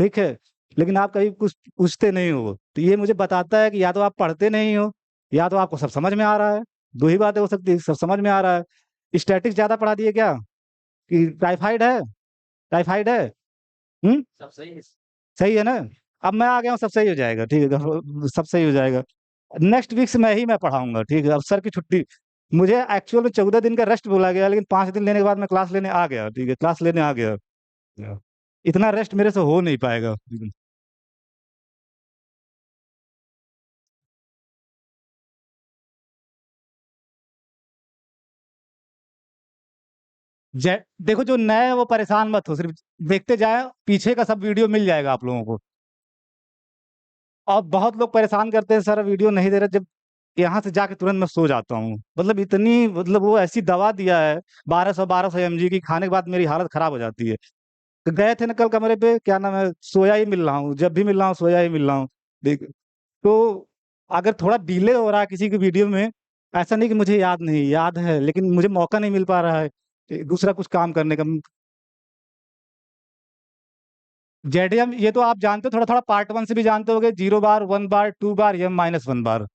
ठीक है। लेकिन आप कभी कुछ पूछते नहीं हो, तो ये मुझे बताता है कि या तो आप पढ़ते नहीं हो, या तो आपको सब समझ में आ रहा है। दो ही बातें हो सकती है, सब समझ में आ रहा है। स्टैटिक्स ज्यादा पढ़ा दिए क्या, कि टाइफाइड है, टाइफाइड है। सब सही है। सही है ना। अब मैं आ गया हूँ, सब सही हो जाएगा, ठीक है, सब सही हो जाएगा। नेक्स्ट वीक से मैं पढ़ाऊंगा, ठीक है। अब सर की छुट्टी, मुझे एक्चुअल में 14 दिन का रेस्ट बोला गया, लेकिन 5 दिन लेने के बाद मैं क्लास लेने आ गया, ठीक है, क्लास लेने आ गया। इतना रेस्ट मेरे से हो नहीं पाएगा। देखो, जो नए हैं वो परेशान मत हो, सिर्फ देखते जाए, पीछे का सब वीडियो मिल जाएगा आप लोगों को। और बहुत लोग परेशान करते हैं, सर वीडियो नहीं दे रहे, जब यहाँ से जाके तुरंत मैं सो जाता हूँ। मतलब इतनी, मतलब वो ऐसी दवा दिया है, 1200 mg की, खाने के बाद मेरी हालत खराब हो जाती है। तो गए थे ना कल कमरे पे, क्या नाम है, सोया ही मिल रहा हूँ, जब भी मिल रहा हूँ सोया ही मिल रहा हूँ। देख, तो अगर थोड़ा डिले हो रहा है किसी की वीडियो में, ऐसा नहीं कि मुझे याद नहीं, याद है, लेकिन मुझे मौका नहीं मिल पा रहा है दूसरा कुछ काम करने का। जेडीएम ये तो आप जानते हो, थोड़ा थोड़ा पार्ट वन से भी जानते होगे, 0 बार, 1 बार, 2 बार, M-1 बार।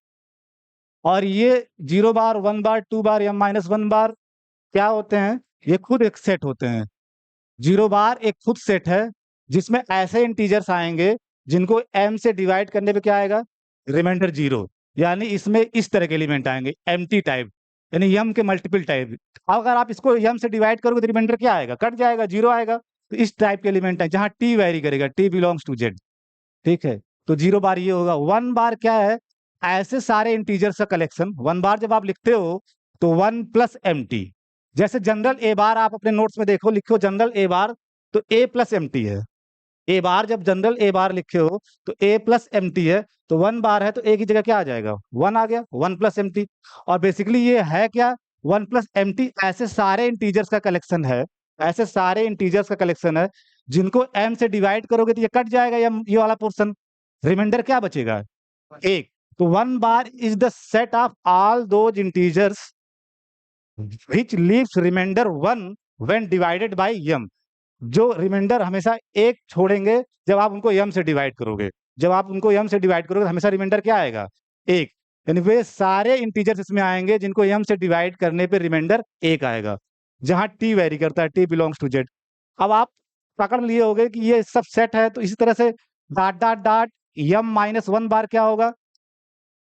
और ये 0 बार, 1 बार, 2 बार, M-1 बार क्या होते हैं, ये खुद एक सेट होते हैं। 0 बार एक खुद सेट है, जिसमें ऐसे इंटीजर्स आएंगे जिनको m से डिवाइड करने पे क्या आएगा, रिमाइंडर 0। यानी इसमें इस तरह के एलिमेंट आएंगे, एम्प्टी टाइप, यानी m के मल्टीपल टाइप। अगर आप इसको m से डिवाइड करोगे तो रिमाइंडर क्या आएगा, कट जाएगा, 0 आएगा। तो इस टाइप के एलिमेंट है, जहां t वेरी करेगा, t बिलोंग्स टू z। ठीक है। तो 0 बार ये होगा। 1 बार क्या है, ऐसे सारे इंटीजर्स का कलेक्शन। 1 बार जब आप लिखते हो तो 1 + एम टी। जैसे जनरल ए बार आप अपने नोट्स में देखो, लिखो जनरल ए बार, तो A + एम टी है। ए बार जब जनरल ए बार लिखे हो तो A + एम टी है। तो 1 बार है तो ए की जगह क्या आ जाएगा, 1 आ गया, 1 + एम टी। और बेसिकली ये है क्या, 1 + एम टी ऐसे सारे इंटीजर्स का कलेक्शन है, ऐसे सारे इंटीजर्स का कलेक्शन है जिनको m से डिवाइड करोगे तो ये कट जाएगा, ये वाला पोर्शन, रिमाइंडर क्या बचेगा, एक। तो 1 bar is the set of all those integers which leaves remainder 1 when divided by m। जो रिमाइंडर हमेशा एक छोड़ेंगे जब आप उनको m से डिवाइड करोगे, जब आप उनको m से डिवाइड करोगे तो हमेशा रिमाइंडर क्या आएगा, एक। यानी वे सारे इंटीजर्स इसमें आएंगे जिनको m से डिवाइड करने पे रिमाइंडर एक आएगा, जहां t वेरी करता है, t बिलोंग्स टू z। अब आप पकड़ लिए होगे कि ये सब सेट है, तो इसी तरह से डॉट डॉट डॉट M-1 बार क्या होगा,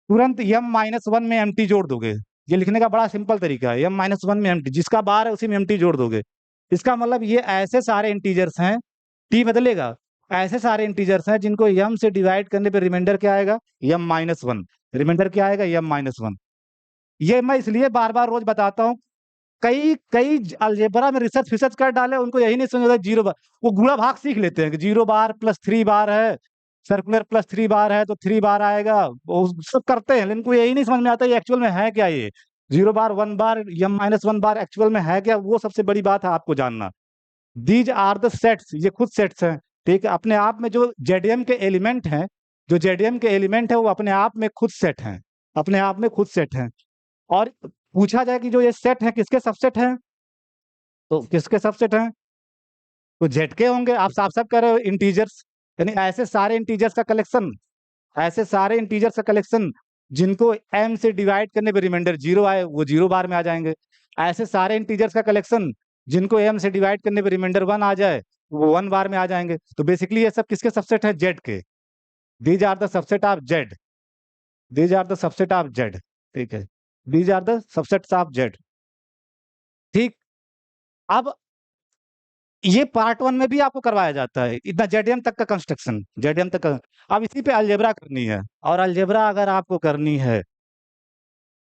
तुरंत M-1 में एम टी जोड़ दोगे। ये लिखने का बड़ा सिंपल तरीका है, M-1 में एम टी, जिसका बार है उसी में एम टी जोड़ दोगे। इसका मतलब ये ऐसे सारे इंटीजर्स हैं, टी बदलेगा, ऐसे सारे इंटीजर्स हैं जिनको m से डिवाइड करने पे रिमाइंडर क्या आएगा, M-1। रिमाइंडर क्या आएगा, M-1। ये मैं इसलिए बार बार रोज बताता हूँ। कई कई अलजेब्रा में रिसर्च फिसर्च कर डाले, उनको यही नहीं समझ आता 0 बार। वो गुणा भाग सीख लेते हैं कि 0 बार + 3 बार है, सर्कुलर +3 बार है तो 3 बार आएगा, वो सब करते हैं, लेकिन कोई यही नहीं समझ में आता ये एक्चुअल में है क्या, ये 0 बार, 1 बार, M-1 बार एक्चुअल में है क्या, वो सबसे बड़ी बात है आपको जानना। दीज आर द सेट्स, ये खुद सेट्स हैं, ठीक है। अपने आप में जो जेडीएम के एलिमेंट हैं, जो जेडीएम के एलिमेंट है वो अपने आप में खुद सेट हैं, अपने आप में खुद सेट हैं। और पूछा जाए कि जो ये सेट है किसके सबसेट हैं, तो किसके सबसेट हैं, तो जेड के होंगे। आप साफ साफ कह रहे हो इंटीजर्स, यानी ऐसे सारे इंटीजर्स का कलेक्शन, ऐसे सारे इंटीजर्स का कलेक्शन जिनको m से डिवाइड करने पे रिमाइंडर 0 आए, वो 0 बार में आ जाएंगे। ऐसे सारे इंटीजर्स का कलेक्शन जिनको m से डिवाइड करने पे रिमाइंडर 1 आ जाए, वो 1 बार में आ जाएंगे। तो बेसिकली ये सब किसके सबसेट है, जेड के। These are the subset of Z, these are the subset of Z, ठीक है। These are the subsets of Z, ठीक। अब ये पार्ट वन में भी आपको करवाया जाता है, इतना जेडीएम तक का कंस्ट्रक्शन, जेडीएम तक का। अब इसी पे अलजेब्रा करनी है, और अलजेब्रा अगर आपको करनी है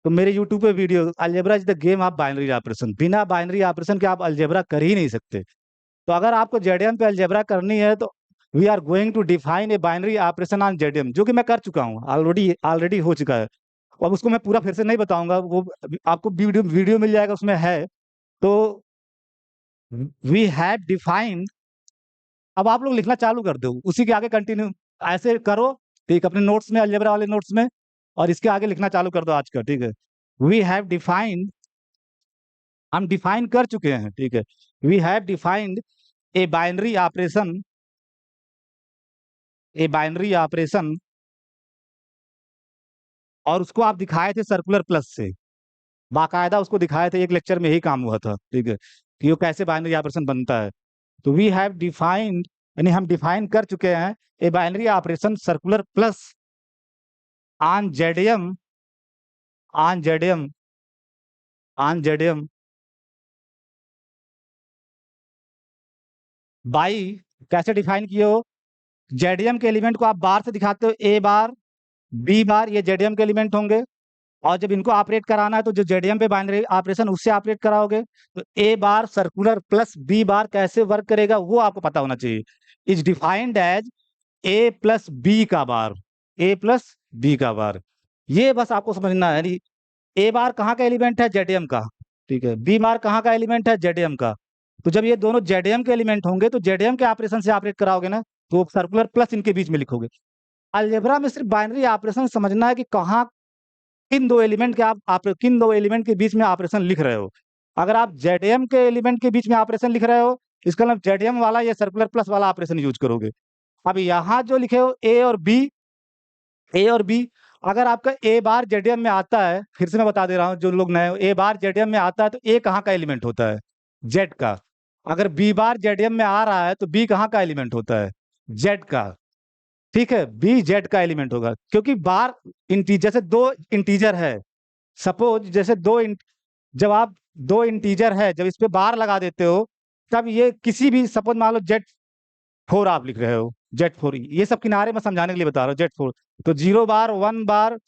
तो मेरे यूट्यूब पे video, algebra is the game of binary operation. बिना बाइनरी ऑपरेशन के आप अलजेब्रा कर ही नहीं सकते। तो अगर आपको जेडीएम पे अलजेब्रा करनी है तो we are going to define a binary operation on ZDM, जो कि मैं कर चुका हूँ, ऑलरेडी ऑलरेडी हो चुका है। अब उसको मैं पूरा फिर से नहीं बताऊंगा, वो आपको वीडियो वीडियो मिल जाएगा, उसमें है। तो वी हैव डिफाइंड, अब आप लोग लिखना चालू कर दो, उसी के आगे कंटिन्यू ऐसे करो, ठीक, अपने नोट्स में, अलजेब्रा वाले नोट्स में, और इसके आगे लिखना चालू कर दो आज का, ठीक है। वी हैव डिफाइंड, हम डिफाइन कर चुके हैं, ठीक है। We have defined a binary operation a binary operation, और उसको आप दिखाए थे सर्कुलर प्लस से, बाकायदा उसको दिखाए थे, एक लेक्चर में ही काम हुआ था, ठीक है, कि वो कैसे बाइनरी ऑपरेशन बनता है। तो वी हैव डिफाइंड, यानी हम डिफाइन कर चुके हैं ए binary operation circular plus on JDM, on JDM, on JDM by, कैसे डिफाइन किए हो, जेडीएम के एलिमेंट को आप बार से दिखाते हो, ए बार बी बार, ये जेडीएम के एलिमेंट होंगे, और जब इनको ऑपरेट कराना है तो जो जेडीएम पे बाइनरी ऑपरेशन उससे ऑपरेट कराओगे, तो a bar circular plus B bar कैसे वर्क करेगा वो आपको पता होना चाहिए। Is defined as A plus B का बार, ए प्लस बी का बार, ये बस आपको समझना है। यानी ए बार कहाँ का एलिमेंट है, जेडीएम का, ठीक है, बी बार कहाँ का एलिमेंट है, जेडीएम का। तो जब ये दोनों जेडीएम के एलिमेंट होंगे तो जेडीएम के ऑपरेशन से ऑपरेट कराओगे ना, तो सर्कुलर प्लस इनके बीच में लिखोगे। अलजेब्रा में सिर्फ बाइनरी ऑपरेशन समझना है कि कहाँ, किन दो एलिमेंट के आप किन दो एलिमेंट के बीच में ऑपरेशन लिख रहे हो। अगर आप जेडीएम के एलिमेंट के बीच में ऑपरेशन लिख रहे हो, इसका मतलब जेडीएम वाला या सर्कुलर प्लस वाला ऑपरेशन यूज करोगे। अब यहाँ जो लिखे हो ए और बी, ए और बी, अगर आपका ए बार जेडीएम में आता है, फिर से मैं बता दे रहा हूँ जो लोग नए हो, ए बार जेडीएम में आता है तो ए कहाँ का एलिमेंट होता है, जेड का। अगर बी बार जेडीएम में आ रहा है तो बी कहाँ का एलिमेंट होता है, जेड का, ठीक है, बी जेड का एलिमेंट होगा, क्योंकि बार जैसे दो इंटीजर है, सपोज जैसे जब आप दो इंटीजर है, जब इस पे बार लगा देते हो, तब ये किसी भी, सपोज मान लो जेड फोर आप लिख रहे हो, जेड फोर, ये सब किनारे में समझाने के लिए बता रहा हूँ, जेड फोर, तो 0 बार 1 बार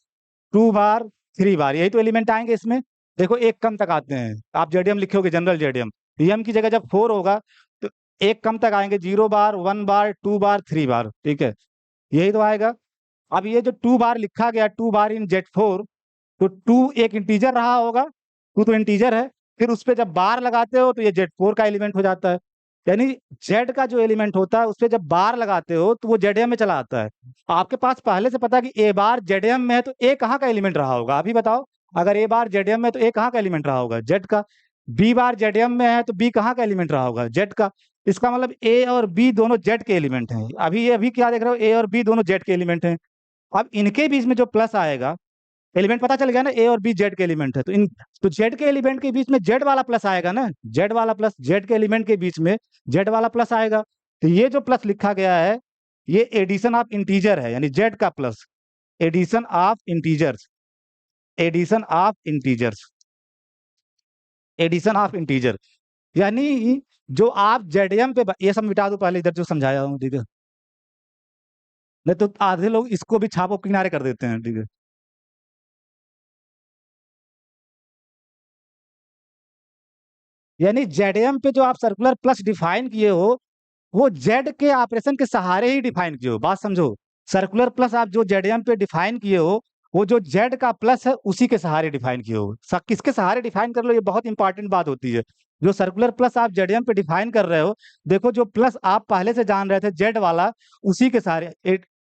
2 बार 3 बार, यही तो एलिमेंट आएंगे इसमें। देखो एक कम तक आते हैं, आप जेडीएम लिखोगे जनरल जेडीएम, एम की जगह जब 4 होगा तो एक कम तक आएंगे, 0 बार 1 बार 2 बार 3 बार, ठीक है, यही तो आएगा। अब ये जो 2 बार लिखा गया, 2 बार इन जेड फोर, तो 2 एक इंटीजर रहा होगा, 2 तो इंटीजर है, फिर उस पर जब बार लगाते हो तो ये जेड फोर का एलिमेंट हो जाता है। यानी जेड का जो एलिमेंट होता है उस पर जब बार लगाते हो तो वो जेडीएम में चला आता है। आपके पास पहले से पता है कि ए बार जेडीएम में है तो ए कहाँ का एलिमेंट रहा होगा, अभी बताओ। अगर ए बार जेडीएम में है तो ए कहाँ का एलिमेंट रहा होगा, जेड का। बी बार जेडीएम में है तो बी कहाँ का एलिमेंट रहा होगा, जेड का। इसका मतलब ए और बी दोनों जेड के एलिमेंट हैं। अभी क्या देख रहे हो, ए और बी दोनों जेड के एलिमेंट हैं। अब इनके बीच में जो प्लस आएगा, एलिमेंट पता चल गया ना, ए और बी जेड के एलिमेंट है, तो जेड के एलिमेंट के बीच में जेड वाला प्लस आएगा ना, जेड वाला प्लस, जेड के एलिमेंट के बीच में जेड वाला प्लस आएगा। तो ये जो प्लस लिखा गया है ये एडिशन ऑफ इंटीजर है, यानी जेड का plus, addition of integers, addition of integers, addition of integer, यानी जो आप जेडीएम पे, ये सब मिटा दो पहले, इधर जो समझाया हूँ, ठीक है, नहीं तो आधे लोग इसको भी छापो किनारे कर देते हैं, ठीक है। यानी जेडीएम पे जो आप सर्कुलर प्लस डिफाइन किए हो वो जेड के ऑपरेशन के सहारे ही डिफाइन किए हो, बात समझो। सर्कुलर प्लस आप जो जेडीएम पे डिफाइन किए हो वो जो जेड का प्लस है उसी के सहारे डिफाइन किए हो। किसके सहारे डिफाइन कर लो, ये बहुत इंपॉर्टेंट बात होती है। जो सर्कुलर प्लस आप जेडीएम पे डिफाइन कर रहे हो, देखो जो प्लस आप पहले से जान रहे थे जेड वाला, उसी के सहारे,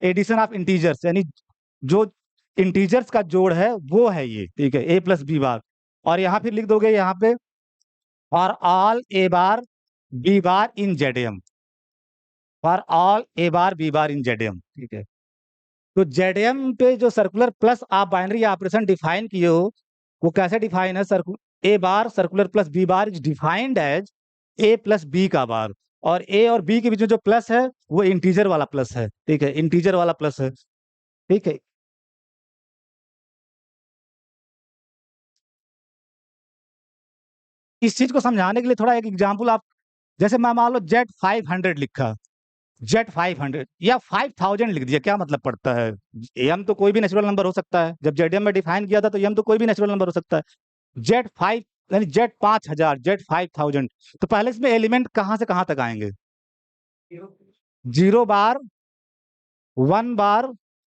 एडिशन ऑफ इंटीजर्स, यानी जो इंटीजर्स का जोड़ है वो है ये, ठीक है, ए प्लस बी बार। और यहाँ फिर लिख दोगे यहाँ पे, for all A bar B bar in ZDM, for all A bar B bar in ZDM, ठीक है। तो जेडीएम पे जो सर्कुलर प्लस आप बाइनरी ऑपरेशन डिफाइन किए हो वो कैसे डिफाइन है, A bar circular plus B bar is defined as A plus B का बार, और ए और बी के बीच में जो प्लस है वो इंटीजर वाला प्लस है, ठीक है, इंटीजर वाला प्लस है, ठीक है। इस चीज को समझाने के लिए थोड़ा एक एग्जाम्पल आप, जैसे मैं मान लो जेड 500 लिखा, जेड 500 या 5000 लिख दिया, क्या मतलब पड़ता है, एम तो कोई भी नेचुरल नंबर हो सकता है, जब जेडएम में डिफाइन किया था तो एम तो कोई भी नेचुरल नंबर हो सकता है। जेड 5 यानी जेड 5000, जेड 5000, तो पहले इसमें एलिमेंट कहाँ से कहाँ तक आएंगे, 0 बार 1 बार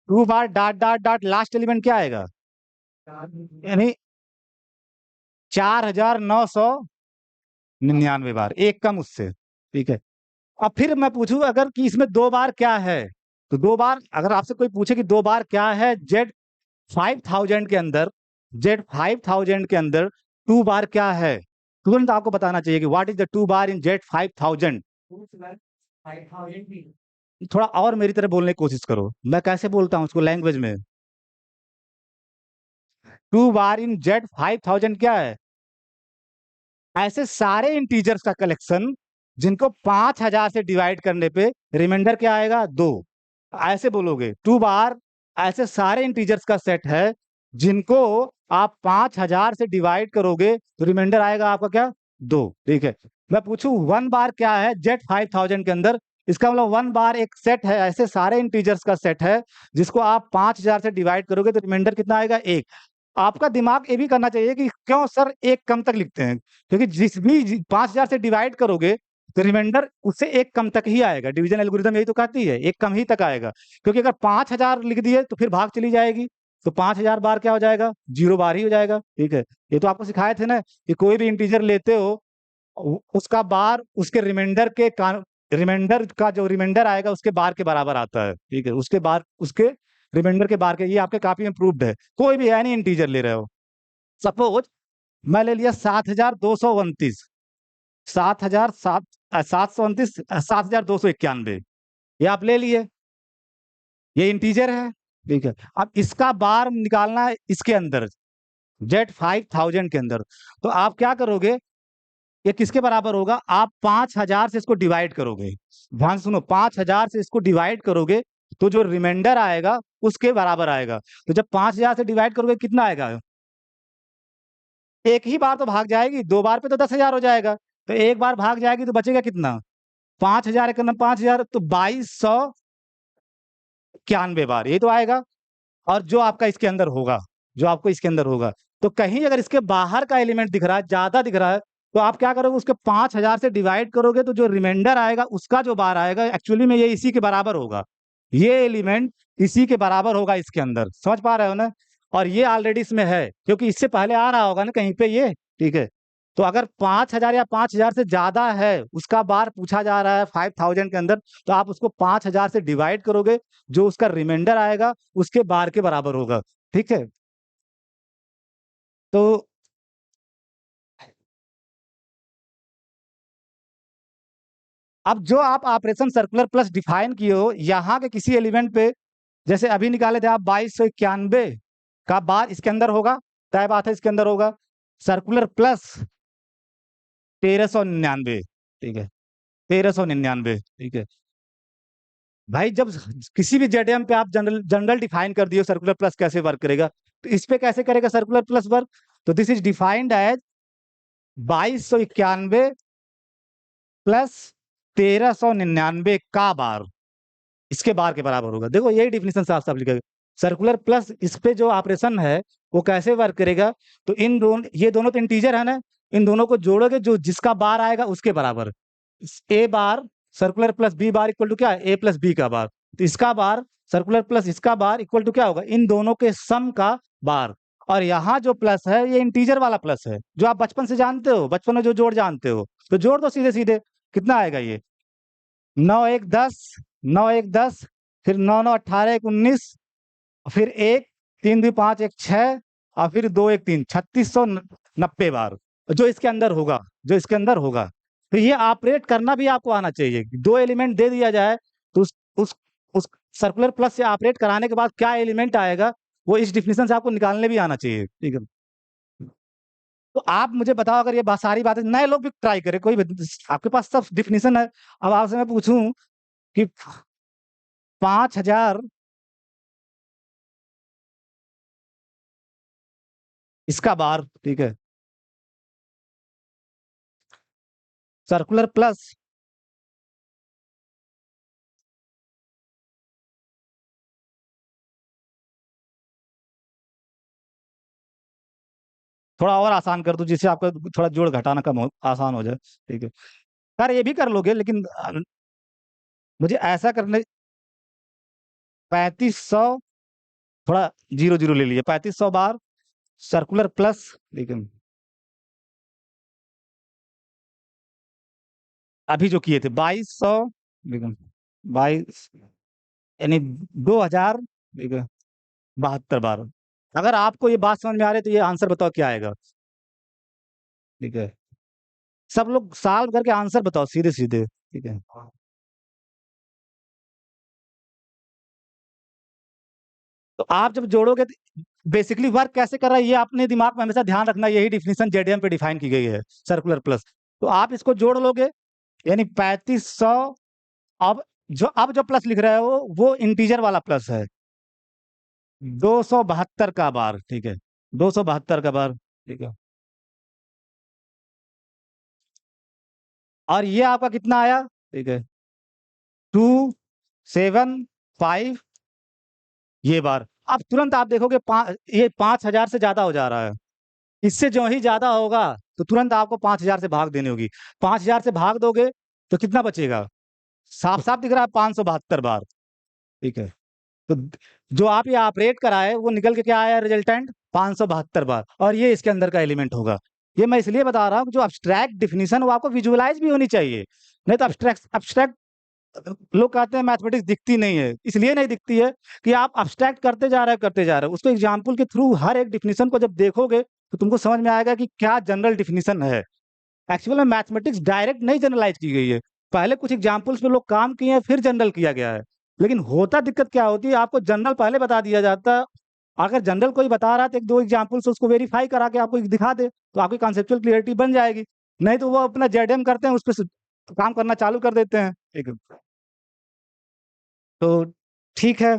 2 बार dot dot dot, last element क्या आएगा, यानी 4999 बार, एक कम उससे, ठीक है। अब फिर मैं पूछूं अगर कि इसमें 2 बार क्या है, तो 2 बार अगर आपसे कोई पूछे कि 2 बार क्या है जेड 5000 के अंदर, जेड 5000 के अंदर 2 बार क्या है, तुरंत आपको बताना चाहिए कि what is the 2 bar in Z 5000। थोड़ा और मेरी तरह बोलने की कोशिश करो। मैं कैसे बोलता हूँ उसको लैंग्वेज में? 2 बार इन जेड 5000 क्या है? ऐसे सारे इंटीजर्स का कलेक्शन जिनको 5000 से डिवाइड करने पे रिमाइंडर क्या आएगा? 2। ऐसे बोलोगे 2 बार ऐसे सारे इंटीजर्स का सेट है जिनको आप 5000 से डिवाइड करोगे तो रिमाइंडर आएगा आपका क्या? 2। ठीक है। मैं पूछूं 1 बार क्या है जेड 5000 के अंदर? इसका मतलब 1 बार एक सेट है, ऐसे सारे इंटीजर्स का सेट है जिसको आप 5000 से डिवाइड करोगे तो रिमाइंडर कितना आएगा? 1। आपका दिमाग ये भी करना चाहिए कि क्यों सर 1 कम तक लिखते हैं? क्योंकि जिस भी 5000 से डिवाइड करोगे तो रिमाइंडर उससे 1 कम तक ही आएगा। डिवीजन एल्गोरिथम यही तो कहती है, 1 कम ही तक आएगा। क्योंकि अगर 5000 लिख दिए तो फिर भाग चली जाएगी, तो 5000 बार क्या हो जाएगा? 0 बार ही हो जाएगा। ठीक है। ये तो आपको सिखाए थे ना कि कोई भी इंटीजर लेते हो उसका बार उसके रिमाइंडर का जो रिमाइंडर आएगा उसके बार के बराबर आता है। ठीक है। उसके बार उसके रिमाइंडर के बार के, ये आपके कॉपी में प्रूव्ड है। कोई भी एनी इंटीजर ले रहे हो, सपोज मैं ले लिया 7229, 7,729, 7,291, ये आप ले लिए, ये इंटीजर है। ठीक है। अब इसका बार निकालना है इसके अंदर, जेड 5000 के अंदर। तो आप क्या करोगे? ये किसके बराबर होगा? आप 5000 से इसको डिवाइड करोगे। ध्यान सुनो, 5000 से इसको डिवाइड करोगे तो जो रिमाइंडर आएगा उसके बराबर आएगा। तो जब 5000 से डिवाइड करोगे कितना आएगा? एक ही बार तो भाग जाएगी, 2 बार पे तो 10,000 हो जाएगा। तो एक बार भाग जाएगी तो बचेगा कितना? 5000 एक 5000, तो 2291 बार ये तो आएगा। और जो आपका इसके अंदर होगा, जो आपको इसके अंदर होगा, तो कहीं अगर इसके बाहर का एलिमेंट दिख रहा है, ज्यादा दिख रहा है, तो आप क्या करोगे? उसके 5000 से डिवाइड करोगे तो जो रिमाइंडर आएगा उसका जो बार आएगा एक्चुअली में ये इसी के बराबर होगा। ये एलिमेंट इसी के बराबर होगा इसके अंदर। समझ पा रहे हो ना? और ये ऑलरेडी इसमें है क्योंकि इससे पहले आ रहा होगा ना कहीं पे ये। ठीक है। तो अगर 5000 या 5000 से ज्यादा है, उसका बार पूछा जा रहा है 5000 के अंदर, तो आप उसको 5000 से डिवाइड करोगे, जो उसका रिमाइंडर आएगा उसके बार के बराबर होगा। ठीक है। तो अब जो आप ऑपरेशन सर्कुलर प्लस डिफाइन किए हो यहाँ के किसी एलिमेंट पे, जैसे अभी निकाले थे आप 2291 का बार इसके अंदर होगा, तय बात है इसके अंदर होगा। Circular plus 1399। ठीक है। 1399। ठीक है। भाई जब किसी भी जेडएम पे आप जनरल जनरल डिफाइन कर दियो सर्कुलर प्लस कैसे वर्क करेगा, तो इस पे कैसे करेगा सर्कुलर प्लस वर्क? तो this is defined as 2291 plus 1399 का बार इसके बार के बराबर होगा। देखो यही डिफिनेशन साफ साफ लिखा है। सर्कुलर प्लस इस पे जो ऑपरेशन है वो कैसे वर्क करेगा? तो इन दोनों, ये दोनों तो इंटीजर है ना, इन दोनों को जोड़ोगे जो जिसका बार आएगा उसके बराबर। A bar circular plus B bar equal to क्या है? ए प्लस बी का बार। तो इसका बार सर्कुलर प्लस इसका बार इक्वल टू क्या होगा? इन दोनों के सम का बार। और यहाँ जो प्लस है ये इंटीजर वाला प्लस है जो आप बचपन से जानते हो, बचपन में जो जोड़ जानते हो, तो जोड़ दो सीधे सीधे। कितना आएगा ये? 9 1 10, 9 1 10, फिर 9 9 18 1 19, फिर 1 3 2 5 1 6, और फिर 2 1 3, 3690 बार जो इसके अंदर होगा, जो इसके अंदर होगा। तो ये ऑपरेट करना भी आपको आना चाहिए। दो एलिमेंट दे दिया जाए तो उस सर्कुलर प्लस से ऑपरेट कराने के बाद क्या एलिमेंट आएगा वो इस डिफिनेशन से आपको निकालने भी आना चाहिए। ठीक है। तो आप मुझे बताओ, अगर ये सारी बातें नए लोग भी ट्राई करें, कोई आपके पास सब डिफिनेशन है। अब आपसे मैं पूछूं कि 5000 इसका बार, ठीक है, सर्कुलर प्लस थोड़ा और आसान कर दूं जिससे आपका थोड़ा जोड़ घटाना कम हो, आसान हो जाए। ठीक है। यार ये भी कर लोगे लेकिन मुझे ऐसा करने, 3500, थोड़ा जीरो जीरो ले लिए, 3500 बार सर्कुलर प्लस। लेकिन अभी जो किए थे 2200, लेकिन 22 यानी 2000, ठीक है, 72 बार। अगर आपको ये बात समझ में आ रही है तो ये आंसर बताओ क्या आएगा? ठीक है। सब लोग सॉल्व करके आंसर बताओ सीधे सीधे। ठीक है। तो आप जब जोड़ोगे तो बेसिकली वर्क कैसे कर रहा है ये अपने दिमाग में हमेशा ध्यान रखना, यही डिफिनीशन जेडीएम पे डिफाइन की गई है, सर्कुलर प्लस। तो आप इसको जोड़ लोगे यानी 3500। अब जो प्लस लिख रहे हो वो इंटीजर वाला प्लस है, 272 का बार, ठीक है, 272 का बार, ठीक है। और ये आपका कितना आया, ठीक है, 275 ये बार। अब तुरंत आप देखोगे ये 5000 से ज्यादा हो जा रहा है। इससे जो ही ज्यादा होगा तो तुरंत आपको 5000 से भाग देनी होगी। 5000 से भाग दोगे तो कितना बचेगा, साफ साफ दिख रहा है 572 बार, ठीक है। तो जो आप ये ऑपरेट कराए वो निकल के क्या आया रिजल्टेंट, 572 बार, और ये इसके अंदर का एलिमेंट होगा। ये मैं इसलिए बता रहा हूँ जो अब्स्ट्रैक्ट डिफिनीशन वो आपको विजुअलाइज भी होनी चाहिए। नहीं तो अब्स्ट्रैक्ट लोग कहते हैं मैथमेटिक्स दिखती नहीं है, इसलिए नहीं दिखती है कि आप अब्स्ट्रैक्ट करते जा रहे हो। उसको एग्जाम्पल के थ्रू हर एक डिफिनीशन को जब देखोगे तो तुमको समझ में आएगा कि क्या जनरल डिफिनीशन है। एक्चुअल में मैथमेटिक्स डायरेक्ट नहीं जनरलाइज की गई है, पहले कुछ एग्जाम्पल्स पे लोग काम किए हैं फिर जनरल किया गया है। लेकिन होता दिक्कत क्या होती है, आपको जनरल पहले बता दिया जाता है। अगर जनरल कोई बता रहा है तो एक दो एग्जाम्पल्स उसको वेरीफाई करा के आपको दिखा दे तो आपकी कॉन्सेप्चुअल क्लियरिटी बन जाएगी। नहीं तो वो अपना जेडएम करते हैं, उस पर काम करना चालू कर देते हैं, ठीक है। तो ठीक है,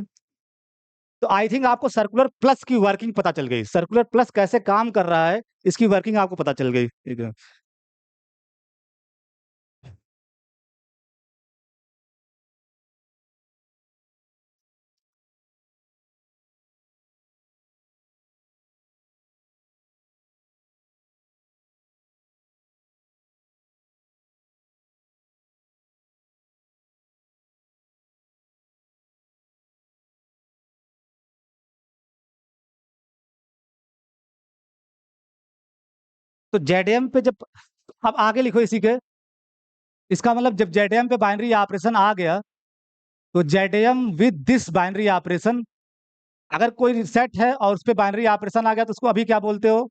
तो आई थिंक आपको सर्कुलर प्लस की वर्किंग पता चल गई, सर्कुलर प्लस कैसे काम कर रहा है इसकी वर्किंग आपको पता चल गई, ठीक है। तो जेडीएम पे जब अब आगे लिखो इसी के, इसका मतलब जब जेडीएम पे बाइनरी ऑपरेशन आ गया तो JDM with this binary operation, अगर कोई सेट है और उस पे बाइनरी ऑपरेशन आ गया तो उसको अभी क्या बोलते हो,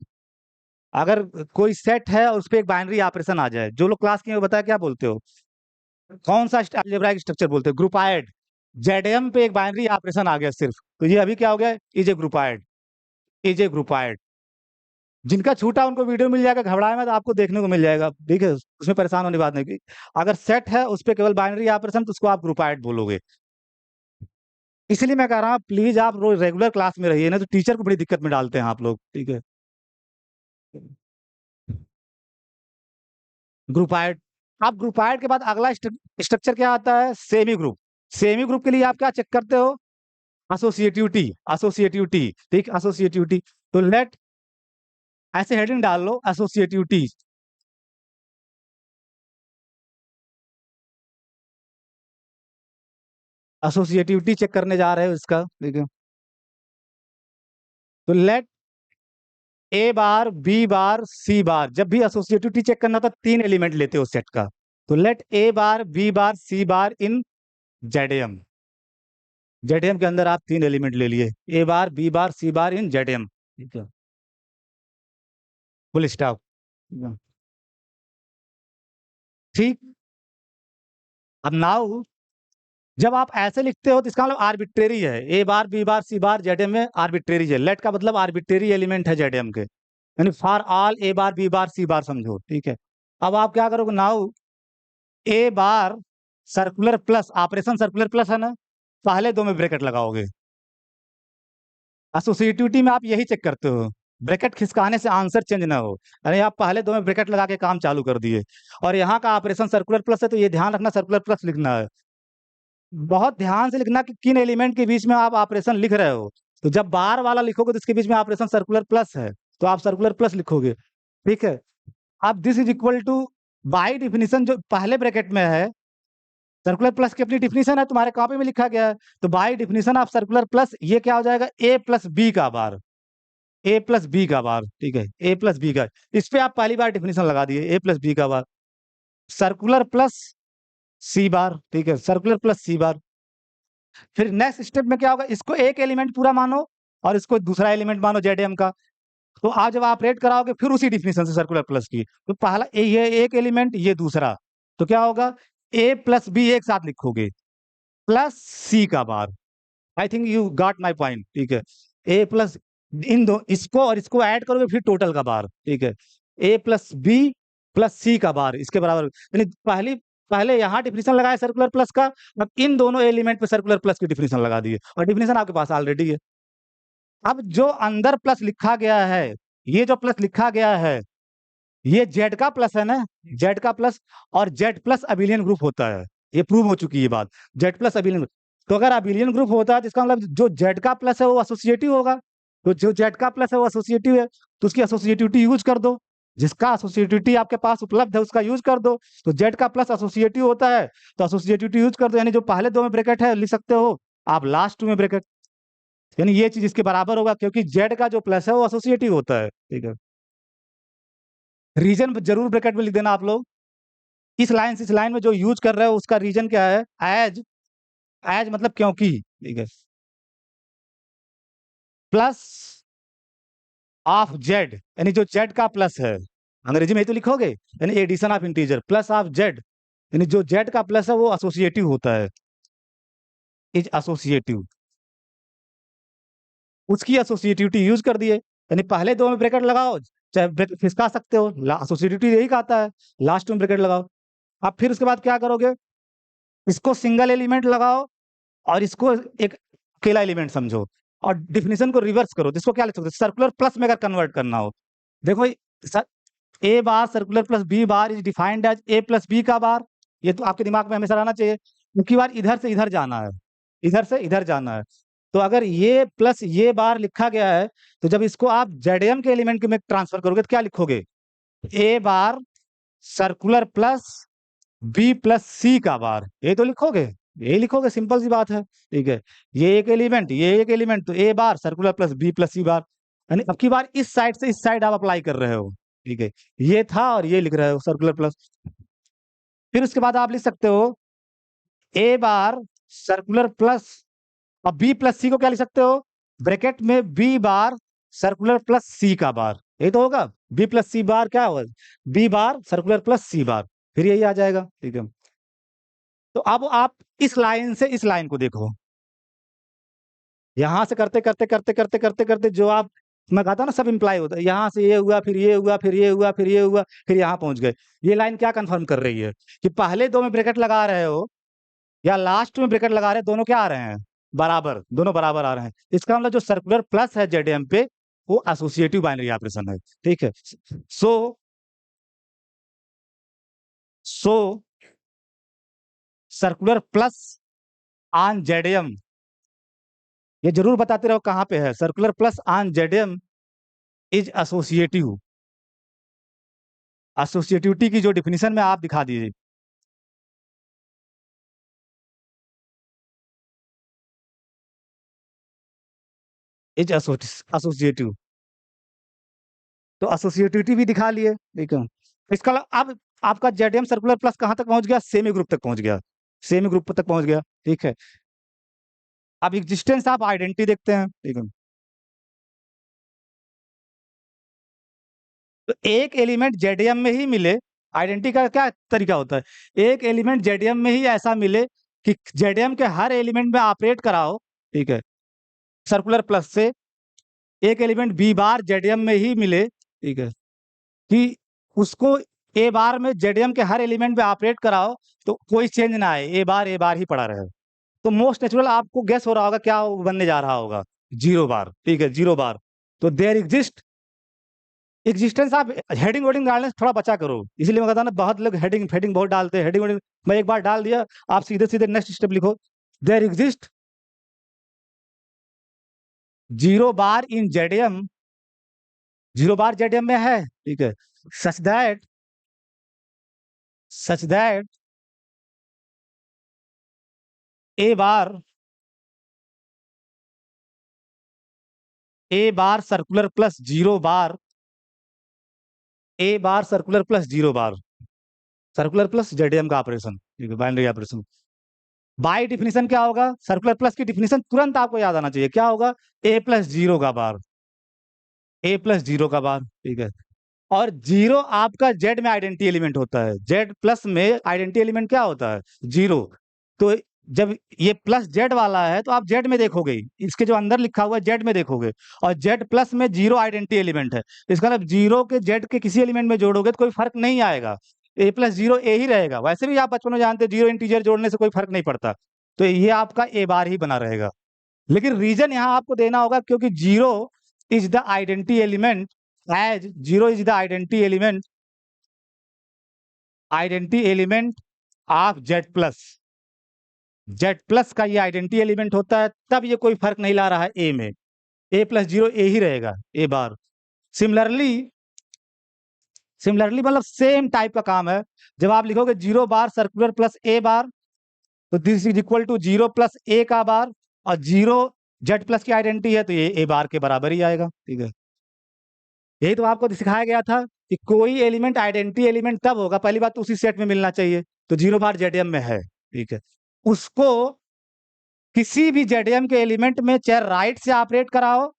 अगर कोई सेट है और उस पे एक बाइनरी ऑपरेशन आ जाए, जो लोग क्लास किए वो बताया क्या बोलते हो, कौन सा अलजेब्राइक स्ट्रक्चर बोलते हो, ग्रुपायड। जेडीएम पे एक बाइनरी ऑपरेशन आ गया सिर्फ, तो ये अभी क्या हो गया, इज ए ग्रुपायड, इज ए ग्रुपायड। जिनका छूटा उनको वीडियो मिल जाएगा, घबराए मत, आपको देखने को मिल जाएगा, ठीक है, उसमें परेशान होने की बात नहीं की। अगर सेट है उस पर केवल बाइनरी ऑपरेशन तो उसको आप ग्रुपायड बोलोगे। इसलिए मैं कह रहा हूँ प्लीज आप रोज रेगुलर क्लास में रहिए, ना तो टीचर को बड़ी दिक्कत में डालते हैं आप लोग, ठीक है। ग्रुपायड, आप ग्रुपायड के बाद अगला स्ट्रक्चर क्या आता है, सेमी ग्रुप। सेमी ग्रुप के लिए आप क्या चेक करते हो, एसोसिएटिविटी, एसोसिएटिविटी, ठीक, एसोसिएटिविटी। तो लेट ऐसे हेडिंग डाल लो एसोसिएटिविटी, एसोसिएटिविटी चेक करने जा रहे हो इसका, ठीक है। तो late A bar B bar C बार, जब भी एसोसिएटिविटी चेक करना था तीन एलिमेंट लेते हो सेट का, तो late A bar B bar C bar in JDM. JDM के अंदर आप तीन एलिमेंट ले लिए, ए bar B bar C bar in ZDM, ठीक है, फुल स्टॉप, ठीक। अब नाउ जब आप ऐसे लिखते हो तो इसका मतलब आर्बिट्रेरी है, A bar B bar C bar ZDM में आर्बिट्रेरी है, लेट का मतलब आर्बिट्रेरी एलिमेंट है जेडीएम के, यानी for all A bar B bar C bar समझो, ठीक है। अब आप क्या करोगे now, A bar circular plus, operation circular plus है ना, पहले दो में ब्रैकेट लगाओगे। एसोसिएटिविटी में आप यही चेक करते हो, ब्रैकेट खिसकाने से आंसर चेंज ना हो, अरे आप पहले दो में ब्रैकेट लगा के काम चालू कर दिए। और यहाँ का ऑपरेशन सर्कुलर प्लस है तो ये ध्यान रखना सर्कुलर प्लस लिखना है, बहुत ध्यान से लिखना कि किन एलिमेंट के बीच में आप ऑपरेशन लिख रहे हो। तो जब बार वाला लिखोगे तो इसके बीच में ऑपरेशन सर्कुलर प्लस है तो आप सर्कुलर प्लस लिखोगे, ठीक है। अब this is equal to, by definition जो पहले ब्रैकेट में है, सर्कुलर प्लस की अपनी डिफिनीशन है, तुम्हारे कॉपी में लिखा गया है, तो by definition of circular plus ये क्या हो जाएगा, ए प्लस बी का बार, ए प्लस बी का बार, ठीक है, ए प्लस बी का। इस पे आप पहली बार डिफिनीशन लगा दिए, ए प्लस बी का बार, सर्कुलर प्लस सी बार, ठीक है, सर्कुलर प्लस सी बार। फिर नेक्स्ट स्टेप में क्या होगा, इसको एक एलिमेंट पूरा मानो और इसको दूसरा एलिमेंट मानो जेडीएम का। तो आप जब ऑपरेट कराओगे फिर उसी डिफिनीशन से सर्कुलर प्लस की, तो पहला ये एक एलिमेंट, ये दूसरा, तो क्या होगा, ए प्लस बी एक साथ लिखोगे, प्लस सी का bar, I think you got my point, ठीक है। ए प्लस इन दो इसको और इसको ऐड करोगे फिर टोटल का बार, ठीक है। ए प्लस बी प्लस सी का बार इसके बराबर, यानी पहले यहाँ डिफिनेशन लगाया सर्कुलर प्लस का, अब इन दोनों एलिमेंट पे सर्कुलर प्लस की डिफिनेशन लगा दिए और डिफिनेशन आपके पास ऑलरेडी है। अब जो अंदर प्लस लिखा गया है, ये जो प्लस लिखा गया है, ये जेड का प्लस है ना, जेड का प्लस, और जेड प्लस अबिलियन ग्रुप होता है, ये प्रूव हो चुकी है बात, जेड प्लस अबिलियन ग्रुप। तो अगर अबिलियन ग्रुप होता है तो इसका मतलब जो जेड का प्लस है वो एसोसिएटिव होगा, तो जो जेड का प्लस है वो एसोसिएटिव है, तो उसकी एसोसिएटिविटी यूज कर दो, जिसका एसोसिएटिविटी आपके पास उपलब्ध है उसका यूज कर दो। तो जेड का प्लस एसोसिएटिव होता है, तो एसोसिएटिविटी यूज कर दो, यानी जो पहले दो में ब्रैकेट है लिख सकते हो आप लास्ट टू में ब्रैकेट, यानी ये चीज इसके बराबर होगा क्योंकि जेड का जो प्लस है वो एसोसिएटिव होता है, ठीक है। रीजन जरूर ब्रैकेट में लिख देना आप लोग। इस लाइन से इस लाइन में जो यूज कर रहे हो उसका रीजन क्या है, एज, एज मतलब क्योंकि, ठीक है, प्लस ऑफ जेड, यानी जो जेड का प्लस है, अंग्रेजी में ही तो लिखोगे, यानी addition of integer plus of Z, यानी जो जेड का प्लस है वो एसोसिएटिव होता है, इज एसोसिएटिव, उसकी एसोसिएटिविटी यूज कर दिए, यानी पहले दो में ब्रैकेट लगाओ, चाहे ब्रैकेट खिसका सकते हो, एसोसिएटिविटी यही कहता है, लास्ट में ब्रैकेट लगाओ। अब फिर उसके बाद क्या करोगे, इसको सिंगल एलिमेंट लगाओ और इसको एक अकेला एलिमेंट समझो और डिफिनेशन को रिवर्स करो, जिसको क्या लिख सकते हो, सर्कुलर प्लस में अगर कन्वर्ट करना हो, देखो sir, a bar circular plus B bar is defined as A plus B का बार, ये तो आपके दिमाग में हमेशा रहना चाहिए, क्योंकि बार इधर से इधर जाना है, इधर से इधर जाना है। तो अगर ये प्लस ये बार लिखा गया है, तो जब इसको आप जेडएम के एलिमेंट में ट्रांसफर करोगे तो क्या लिखोगे, ए bar circular plus B plus C का बार, ये तो लिखोगे, ये लिखोगे, सिंपल सी बात है, ठीक है। ये एक एलिमेंट, ये एक एलिमेंट, तो a bar circular plus B plus सी बार, यानी अब की बार इस साइड से इस साइड आप अप्लाई कर रहे हो, ठीक है। ये था और ये लिख रहे हो सर्कुलर प्लस, फिर उसके बाद आप लिख सकते हो ए बार सर्कुलर प्लस, अब बी प्लस सी को क्या लिख सकते हो, ब्रैकेट में B bar circular plus C का बार, ये तो होगा, बी प्लस सी बार क्या होगा, बी बार सर्कुलर प्लस सी बार, फिर यही आ जाएगा, ठीक है। तो अब आप इस लाइन से इस लाइन को देखो, यहां से करते करते करते करते करते करते जो आप, मैं कहता ना सब इंप्लाई होता है, यहां से ये हुआ फिर ये हुआ फिर ये हुआ फिर ये हुआ फिर यहां पहुंच गए। ये लाइन क्या कंफर्म कर रही है कि पहले दो में ब्रैकेट लगा रहे हो या लास्ट में ब्रैकेट लगा रहे हैं, दोनों क्या आ रहे हैं, बराबर, दोनों बराबर आ रहे हैं। इसका मतलब जो सर्कुलर प्लस है जेडएम पे वो एसोसिएटिव बाइनरी ऑपरेशन है, ठीक है। So so circular plus on ZM, ये जरूर बताते रहो कहां पे है, circular plus on ZM is associative, associativity की जो डिफिनीशन में आप दिखा दीजिए, इज एसोसिएटिव, तो एसोसिएटिविटी भी दिखा लिए, ठीक है। इसका अब आपका जेडएम सर्कुलर प्लस कहां तक पहुंच गया, सेमी ग्रुप तक पहुंच गया, सेमी ग्रुप तक पहुंच गया, ठीक है। अब एग्जिस्टेंस आप आइडेंटिटी देखते हैं, ठीक है। तो एक एलिमेंट जेडीएम में ही मिले, आइडेंटिटी का क्या तरीका होता है, एक एलिमेंट जेडीएम में ही ऐसा मिले कि जेडीएम के हर एलिमेंट में ऑपरेट कराओ, ठीक है, सर्कुलर प्लस से, एक एलिमेंट बी बार जेडीएम में ही मिले, ठीक है, कि उसको ए बार में जेडीएम के हर एलिमेंट में ऑपरेट कराओ तो कोई चेंज ना आए, ए बार ही पड़ा रहे, तो मोस्ट नेचुरल आपको गेस हो रहा होगा क्या बनने जा रहा होगा, जीरो बार, ठीक है, जीरो बार। तो देयर एग्जिस्ट, एग्जिस्टेंस आप हेडिंग वेडिंग डालने से थोड़ा बचा करो, इसलिए मैं कहता हूं ना, बहुत लोग हेडिंग फेडिंग बहुत डालते हैं, हेडिंग वेडिंग मैं एक बार डाल दिया, आप सीधे सीधे नेक्स्ट स्टेप लिखो, there exist zero bar in ZDM, zero bar ZDM में है, ठीक है, such that, such that a bar, a bar circular plus zero bar, a bar circular plus zero bar, circular plus ZDM का operation, ठीक है, binary operation. Bye definition क्या होगा, circular plus की डिफिनीशन तुरंत आपको याद आना चाहिए, क्या होगा, ए प्लस जीरो का बार, ए प्लस जीरो का बार, ठीक है। और जीरो आपका जेड में आइडेंटिटी एलिमेंट होता है, जेड प्लस में आइडेंटिटी एलिमेंट क्या होता है, जीरो। तो जब ये प्लस जेड वाला है तो आप जेड में देखोगे ही, इसके जो अंदर लिखा हुआ है जेड में देखोगे, और जेड प्लस में जीरो आइडेंटिटी एलिमेंट है, इसका मतलब जीरो के जेड के किसी एलिमेंट में जोड़ोगे तो कोई फर्क नहीं आएगा, ए प्लस जीरो ए ही रहेगा। वैसे भी आप बचपन में जानते हैं जीरो इंटीजर जोड़ने से कोई फर्क नहीं पड़ता, तो ये आपका ए बार ही बना रहेगा। लेकिन रीजन यहाँ आपको देना होगा, क्योंकि zero is the identity element, as zero is the identity element of Z plus का ये आइडेंटिटी एलिमेंट होता है, तब ये कोई फर्क नहीं ला रहा है ए में, ए प्लस जीरो ए ही रहेगा, ए बार। सिमिलरली सिमिलरली मतलब सेम टाइप का काम है, जब आप लिखोगे zero bar circular plus A bar, तो this is equal to zero plus A का बार, और जीरो जेड प्लस की आइडेंटिटी है तो ये ए बार के बराबर ही आएगा, ठीक है। यही तो आपको सिखाया गया था कि कोई एलिमेंट आइडेंटिटी एलिमेंट तब होगा, पहली बात तो उसी सेट में मिलना चाहिए, तो जीरो बार जेडीएम में है, ठीक है। उसको किसी भी जेडीएम के एलिमेंट में चाहे राइट से ऑपरेट कराओ,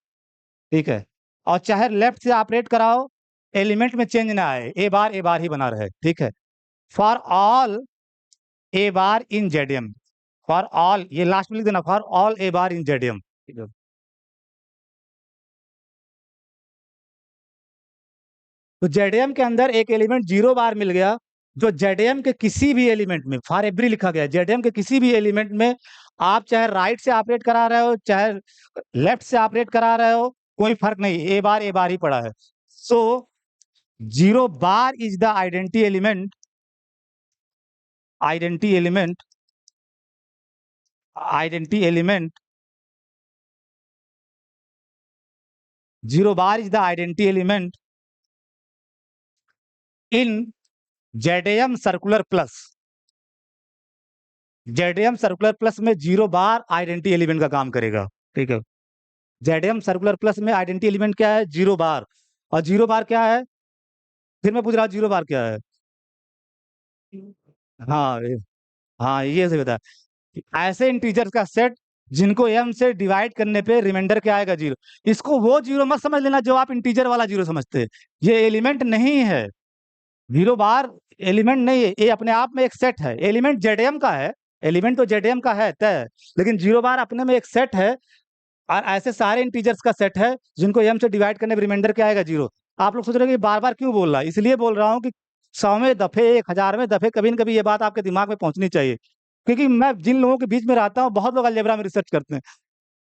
ठीक है, और चाहे लेफ्ट से ऑपरेट कराओ, एलिमेंट में चेंज ना आए, ए बार ही बना रहे, ठीक है। For all A bar in ZDM, for all, ये लास्ट में लिख देना, for all A bar in ZDM, ठीक है। तो जेडीएम के अंदर एक एलिमेंट जीरो बार मिल गया, जो जेडीएम के किसी भी एलिमेंट में, फॉर एवरी लिखा गया, जेडीएम के किसी भी एलिमेंट में आप चाहे राइट से ऑपरेट करा रहे हो चाहे लेफ्ट से ऑपरेट करा रहे हो, कोई फर्क नहीं, ए बार ही पड़ा है। So zero bar is the identity element zero bar is the identity element in JDM circular plus. JDM circular plus में जीरो बार आइडेंटिटी एलिमेंट का काम करेगा, ठीक है। जेडीएम सर्कुलर प्लस में आइडेंटिटी एलिमेंट क्या है? Zero bar. और जीरो बार क्या है? फिर मैं पूछ रहा हूँ जीरो बार क्या है? हाँ हाँ, ये सही बता। ऐसे इंटीजर्स का सेट जिनको एम से डिवाइड करने पे रिमाइंडर क्या आएगा? जीरो। इसको वो जीरो मत समझ लेना जो आप इंटीजर वाला जीरो समझते हैं, ये एलिमेंट नहीं है। जीरो बार एलिमेंट नहीं है, ये अपने आप में एक सेट है, एलिमेंट जेडीएम का है, एलिमेंट तो जेडीएम का है तय, लेकिन जीरो बार अपने में एक सेट है, और ऐसे सारे इंटीजर्स का सेट है जिनको एम से डिवाइड करने पे रिमाइंडर क्या आएगा? जीरो। आप लोग सोच रहे हैं कि बार बार क्यों बोल रहा है? इसलिए बोल रहा हूँ कि 100वें दफे 1000वें दफे कभी न कभी ये बात आपके दिमाग में पहुंचनी चाहिए, क्योंकि मैं जिन लोगों के बीच में रहता हूँ बहुत लोग अलजेब्रा में रिसर्च करते हैं,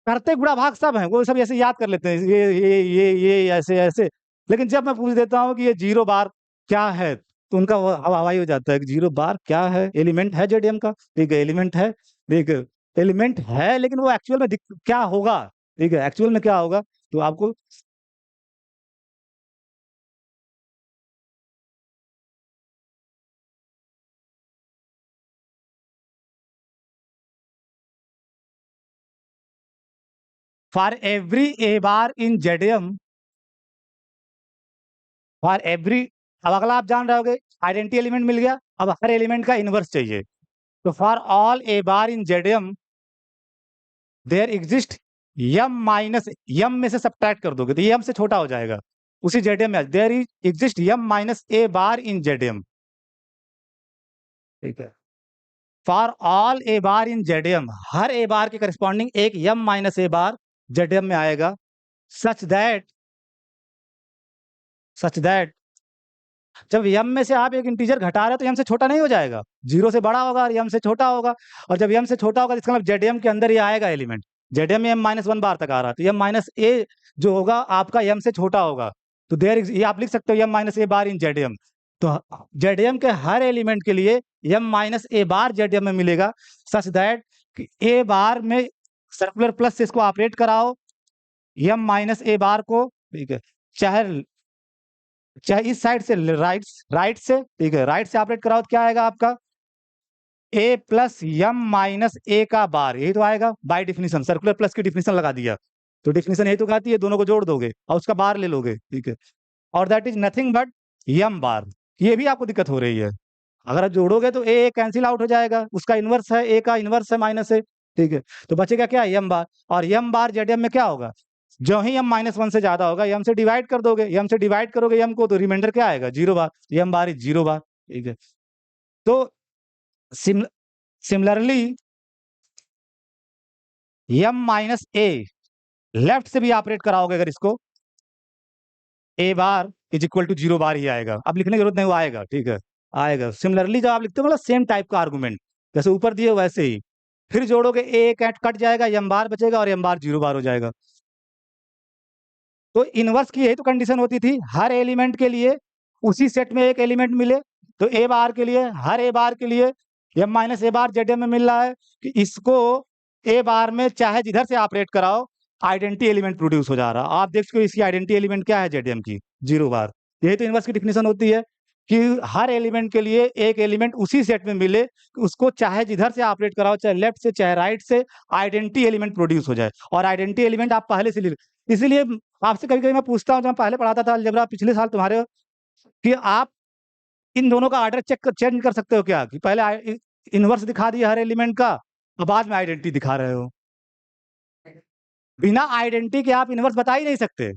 करते बुरा भाग सब हैं, वो सब ऐसे याद कर लेते हैं, ये ऐसे ऐसे, लेकिन जब मैं पूछ देता हूँ कि ये जीरो बार क्या है, तो उनका हवाई हो जाता है कि जीरो बार क्या है? एलिमेंट है जेडीएम का, ठीक है, एलिमेंट है, ठीक है, एलिमेंट है, लेकिन वो एक्चुअल में क्या होगा, ठीक है, एक्चुअल में क्या होगा, तो आपको for every A bar in ZDM, for every, अब अगला आप जान रहे होगे, आइडेंटिटी एलिमेंट मिल गया, अब हर एलिमेंट का इनवर्स चाहिए, तो for all A bar in ZDM there exist m minus, m में से सब्ट्रैक्ट कर दोगे तो ये यम से छोटा हो जाएगा, उसी जेडीएम में there exist m minus A bar in ZDM, ठीक है। For all A bar in ZDM, हर ए बार के करस्पॉन्डिंग एक यम माइनस ए बार जेडीएम में आएगा, सच दैट जब यम में से आप एक इंटीजर घटा रहे हो तो यम से छोटा नहीं हो जाएगा, जीरो से बड़ा होगा और यम से छोटा होगा, और जब यम से छोटा होगा तो इसका मतलब जेडीएम के अंदर ये आएगा एलिमेंट, जेडीएम में -1 बार तक आ रहा है, तो यम माइनस ए जो होगा आपका यम से छोटा होगा, तो ये आप लिख सकते हो यम minus A bar in JDM, तो जेडीएम के हर एलिमेंट के लिए यम माइनस ए बार जेडीएम में मिलेगा, सच दैट ए बार में सर्कुलर प्लस से इसको ऑपरेट कराओ, यम माइनस ए बार को, ठीक है, चाहे चाहे इस साइड से राइट से, ठीक है, राइट से ऑपरेट कराओ तो क्या आएगा आपका? ए प्लस यम माइनस ए का बार, यही तो आएगा बाय डिफिनीशन, सर्कुलर प्लस की डिफिनीशन लगा दिया, तो डिफिनीशन यही तो कहती है, दोनों को जोड़ दोगे और उसका बार ले लोगे, ठीक है, और दैट इज नथिंग बट यम बार। ये भी आपको दिक्कत हो रही है, अगर आप जोड़ोगे तो ए कैंसिल आउट हो जाएगा, उसका इनवर्स है, ए का इनवर्स है माइनस है, ठीक है, तो बचेगा क्या? यम बार, और यम बार जेडीएम में क्या होगा? जो ही यम -1 से ज्यादा होगा यम से डिवाइड कर दोगे, यम से डिवाइड करोगे यम को, तो रिमाइंडर क्या आएगा? Zero bar, m bar is zero bar, ठीक है। तो similarly m minus A, left से भी ऑपरेट कराओगे अगर इसको, A bar is equal to 0 bar ही आएगा। अब लिखने की जरूरत नहीं, वो आएगा, ठीक है, आएगा। सिमिलरली जब आप लिखते हो मतलब सेम टाइप का आर्गुमेंट, जैसे ऊपर दिए वैसे ही, फिर जोड़ोगे ए कट जाएगा, एम बार बचेगा और एम बार 0 बार हो जाएगा। तो इनवर्स की यही तो कंडीशन होती थी, हर एलिमेंट के लिए उसी सेट में एक एलिमेंट मिले। तो ए बार के लिए, हर ए बार के लिए एम माइनस ए बार जेड एम में मिल रहा है कि इसको ए बार में चाहे जिधर से ऑपरेट कराओ आइडेंटिटी एलिमेंट प्रोड्यूस हो जा रहा है। आप देख सकते हो इसकी आइडेंटिटी एलिमेंट क्या है जेड एम की, 0 बार। यही तो इनवर्स की डिफिनेशन होती है कि हर एलिमेंट के लिए एक एलिमेंट उसी सेट में मिले, उसको चाहे जिधर से ऑपरेट कराओ, चाहे लेफ्ट से चाहे राइट से, आइडेंटिटी एलिमेंट प्रोड्यूस हो जाए। और आइडेंटिटी एलिमेंट आप पहले से इसीलिए आपसे कभी-कभी मैं पूछता हूँ, जब मैं पहले पढ़ाता था अलजेब्रा पिछले साल तुम्हारे, कि आप इन दोनों का ऑर्डर चेंज कर सकते हो क्या? कि पहले इनवर्स दिखा दिया हर एलिमेंट का और बाद में आइडेंटिटी दिखा रहे हो। बिना आइडेंटिटी के आप इनवर्स बता ही नहीं सकते,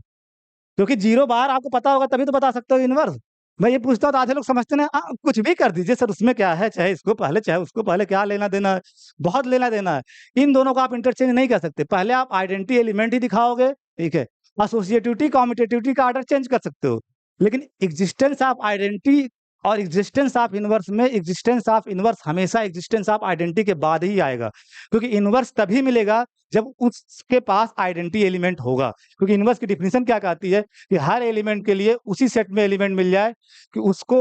क्योंकि 0 बार आपको पता होगा तभी तो बता सकते हो इनवर्स। मैं ये पूछता हूँ तो आधे लोग समझते हैं कुछ भी कर दीजिए सर, उसमें क्या है, चाहे इसको पहले चाहे उसको पहले, क्या लेना देना है? बहुत लेना देना है। इन दोनों को आप इंटरचेंज नहीं कर सकते, पहले आप आइडेंटिटी एलिमेंट ही दिखाओगे, ठीक है। एसोसिएटिविटी कम्यूटेटिविटी का ऑर्डर चेंज कर सकते हो, लेकिन एग्जिस्टेंस ऑफ आइडेंटिटी और एग्जिस्टेंस ऑफ इनवर्स में एग्जिस्टेंस ऑफ इनवर्स हमेशा एग्जिस्टेंस ऑफ आइडेंटिटी के बाद ही आएगा, क्योंकि इनवर्स तभी मिलेगा जब उसके पास आइडेंटिटी एलिमेंट होगा। क्योंकि इनवर्स की डिफिनेशन क्या कहती है कि हर एलिमेंट के लिए उसी सेट में एलिमेंट मिल जाए कि उसको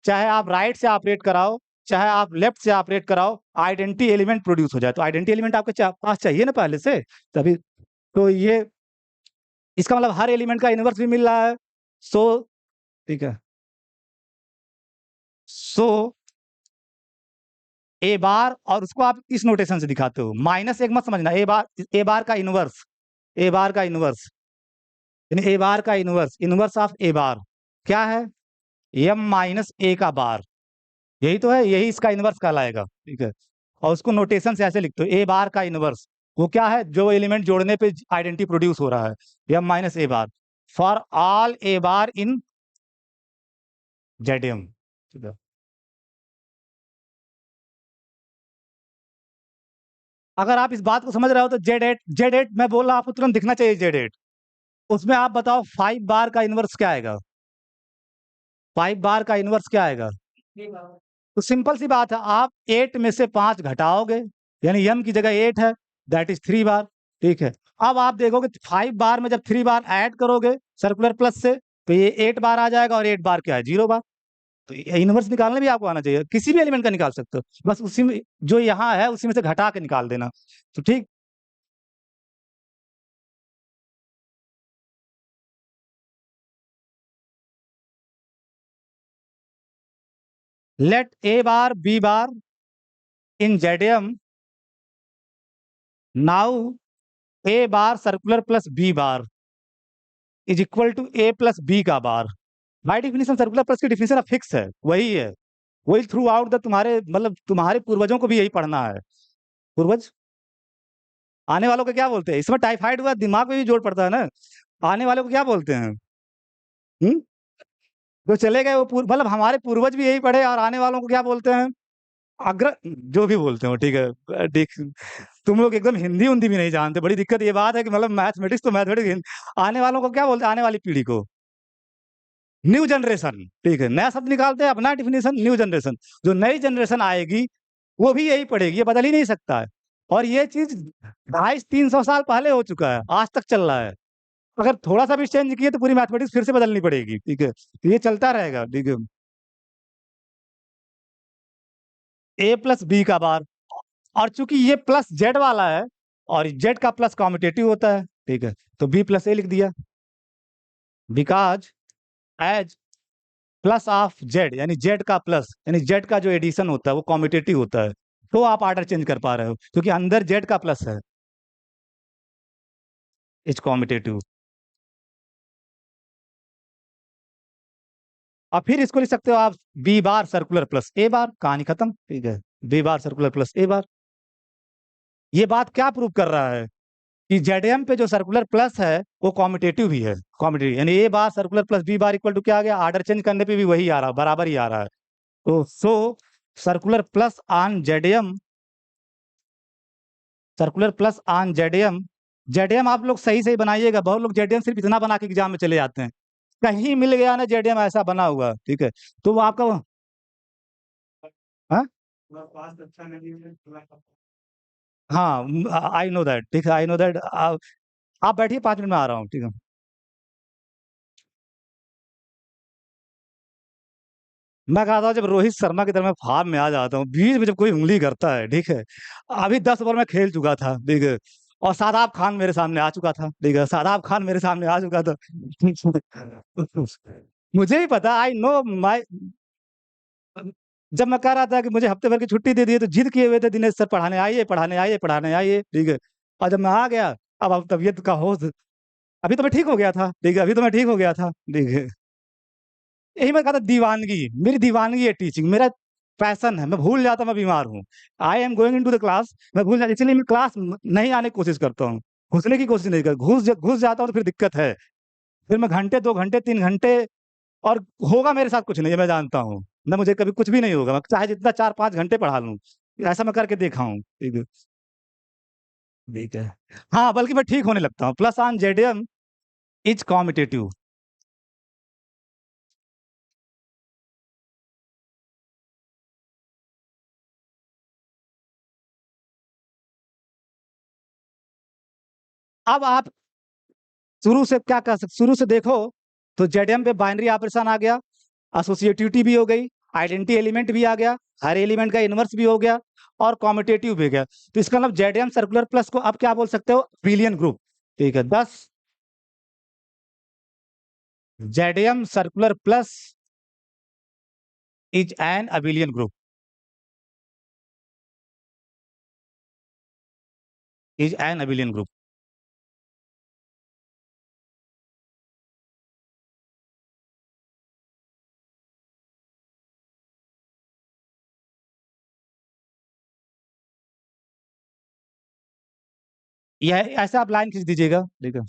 चाहे आप राइट से ऑपरेट कराओ चाहे आप लेफ्ट से ऑपरेट कराओ, आइडेंटिटी एलिमेंट प्रोड्यूस हो जाए। तो आइडेंटिटी एलिमेंट आपके पास चाहिए ना पहले से, तभी। तो ये इसका मतलब हर एलिमेंट का इनवर्स भी मिल रहा है। सो ठीक है, सो ए बार, और उसको आप इस नोटेशन से दिखाते हो, माइनस एक मत समझना, ए बार का इनवर्स, ए बार का इनवर्स यानी ए बार का इनवर्स, इनवर्स ऑफ ए बार क्या है, एम माइनस ए का बार, यही तो है, यही इसका इनवर्स कहलाएगा, ठीक है। और उसको नोटेशन से ऐसे लिखते हो, ए बार का इनवर्स वो क्या है, जो एलिमेंट जोड़ने पे आइडेंटिटी प्रोड्यूस हो रहा है, m minus A bar for all A bar in Z m, ठीक है। अगर आप इस बात को समझ रहे हो तो जेड एट मैं बोल रहा, आपको तुरंत दिखना चाहिए जेड एट। उसमें आप बताओ 5 बार का इनवर्स क्या आएगा, 5 बार का इनवर्स क्या आएगा? तो सिंपल सी बात है, आप 8 में से 5 घटाओगे, यानी m की जगह 8 है, दैट इज 3 बार, ठीक है। अब आप देखोगे 5 बार में जब 3 बार ऐड करोगे सर्कुलर प्लस से, तो ये 8 बार आ जाएगा, और 8 बार क्या है, 0 बार। तो इनवर्स निकालने भी आपको आना चाहिए, किसी भी एलिमेंट का निकाल सकते हो, बस उसी में जो यहाँ है उसी में से घटा के निकाल देना, तो ठीक। Let A bar B bar in ZM, now A bar circular plus B bar is equal to A plus B का bar. By definition circular plus की डिफिनेशन फिक्स है, वही है, वही थ्रू आउट द तुम्हारे मतलब तुम्हारे पूर्वजों को भी यही पढ़ना है। पूर्वज आने वालों को क्या बोलते हैं, इसमें टाइफाइड हुआ दिमाग में भी जोर पड़ता है ना, आने वालों को क्या बोलते हैं? हम्म, जो चले गए वो मतलब हमारे पूर्वज भी यही पढ़े, और आने वालों को क्या बोलते हैं? अग्र जो भी बोलते हो, ठीक है, ठीक। तुम लोग एकदम हिंदी उन्दी भी नहीं जानते, बड़ी दिक्कत ये बात है कि मतलब मैथमेटिक्स तो मैथमेटिक्स, आने वालों को क्या बोलते हैं, आने वाली पीढ़ी को? न्यू जनरेशन, ठीक है, नया शब्द निकालते हैं, अपना डिफिनेशन न्यू जनरेशन। जो नई जनरेशन आएगी वो भी यही पढ़ेगी, ये बदल ही नहीं सकता है। और ये चीज 250-300 साल पहले हो चुका है, आज तक चल रहा है। अगर थोड़ा सा भी चेंज किए तो पूरी मैथमेटिक्स फिर से बदलनी पड़ेगी, ठीक है, तो ये चलता रहेगा, ठीक है। ए प्लस बी का बार, और चूंकि ये प्लस जेड वाला है और जेड का प्लस कॉम्यूटेटिव होता है, ठीक है, तो बी प्लस ए लिख दिया, because as plus of Z, यानी जेड का प्लस, यानी जेड का जो एडिशन होता है वो कॉम्यूटेटिव होता है, तो आप ऑर्डर चेंज कर पा रहे हो क्योंकि अंदर जेड का प्लस है, इज कॉम्यूटेटिव। और फिर इसको लिख सकते हो आप B bar circular plus A बार, कहानी खत्म, ठीक है, B bar circular plus A बार। ये बात क्या प्रूव कर रहा है कि जेडएम पे जो सर्कुलर प्लस है वो कॉम्यूटेटिव भी है, कॉम्यूटेटिव यानी A bar circular plus B bar equal to क्या आ गया, ऑर्डर चेंज करने पे भी वही आ रहा है, बराबर ही आ रहा है। तो so circular plus on ZM circular plus on ZDM. ZDM आप लोग सही सही बनाइएगा, बहुत लोग जेडीएम सिर्फ इतना बना के एग्जाम में चले जाते हैं। कहीं मिल गया ना जेडीएम ऐसा बना हुआ, ठीक है, तो वो आपका हाँ हाँ, आई नो दैट, ठीक है, आई नो दैट। आप बैठिए, 5 मिनट में आ रहा हूँ, ठीक है। मैं कहा था जब रोहित शर्मा की तरह मैं फॉर्म में आ जाता हूँ, बीच में जब कोई उंगली करता है, ठीक है, अभी 10 ओवर में खेल चुका था, ठीक है, और शादाब खान मेरे सामने आ चुका था, ठीक है, शादाब खान मेरे सामने आ चुका था। मुझे ही पता, आई नो माई। जब मैं कह रहा था कि मुझे हफ्ते भर की छुट्टी दे दी, तो जिद किए हुए थे दिनेश सर पढ़ाने आइए, पढ़ाने आइए, पढ़ाने आइए, ठीक है। और जब मैं आ गया, अब तबीयत का होश, अभी तो मैं ठीक हो गया था, ठीक है, अभी तो मैं ठीक हो गया था, ठीक है। यही मैं कहा था, दीवानगी, मेरी दीवानगी है टीचिंग, मेरा पैशन है, मैं भूल जाता हूँ मैं बीमार हूँ। I am going into the class, मैं भूल जाता, इसलिए मैं क्लास नहीं आने की कोशिश करता हूँ, घुसने की कोशिश नहीं करता, घुस जाता हूँ तो फिर दिक्कत है। फिर मैं घंटे 2 घंटे 3 घंटे, और होगा मेरे साथ कुछ नहीं है, मैं जानता हूँ ना, मुझे कभी कुछ भी नहीं होगा, मैं चाहे जितना 4-5 घंटे पढ़ा लूँ, ऐसा मैं करके देखा हूँ, ठीक है। ठीक है। हाँ, बल्कि मैं ठीक होने लगता हूँ, plus on JDM is competitive. अब आप शुरू से क्या कर सकते, शुरू से देखो, तो जेडीएम पे बाइनरी ऑपरेशन आ गया, एसोसिएटिविटी भी हो गई, आइडेंटिटी एलिमेंट भी आ गया, हर एलिमेंट का इनवर्स भी हो गया, और कॉम्पिटेटिव भी गया। तो इसका मतलब जेडीएम सर्कुलर प्लस को अब क्या बोल सकते हो, बिलियन ग्रुप, ठीक है। 10 JDM circular plus is an abelian group, is an abelian group. यह ऐसा आप लाइन खींच दीजिएगा, ठीक है।